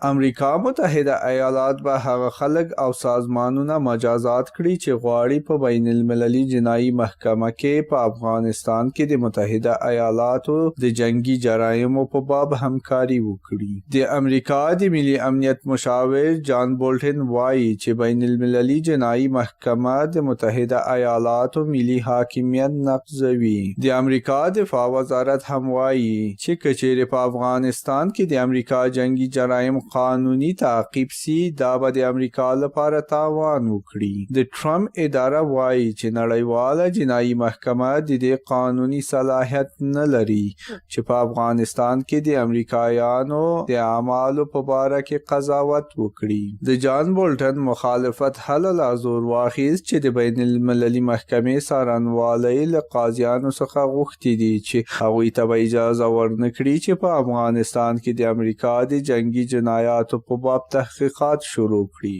امریکا متحده ایالات به هغه خلک او سازمانونه مجازات کړي چې غواړي په بین المللي جنایي محکمه کې په افغانستان کې د متحده ایالاتو د جنگي جرایمو په باب همکاري وکړي. د امریکا د ملي امنیت مشاور جان بولټن وایي چې بین المللي جنایي محکمه د متحده ایالاتو ملي حاکمیت نقضوي. د امریکا دفاع وزارت هم وایي چې کچېرې په افغانستان کې د امریکا جنگي جرایم قانوني تعقیب سي دا به د امریکا لپاره تاوان وکړي. د ټرمپ اداره وایي چې نړیواله جنایي محکمه د دې قانوني صلاحیت نه لري چې په افغانستان کې د امریکایانو د اعمالو په باره کې قضاوت وکړي. د جان بولټن مخالفت هله لا زور واخیست چې د بین المللي محکمې څارنوالۍ له قاضیانو څخه غوښتي دي چې هغوی ته به اجازه ورنکړي چې په افغانستان کې د امریکا د جنگي جنایاتو په باب تحقیقات شروع کړي.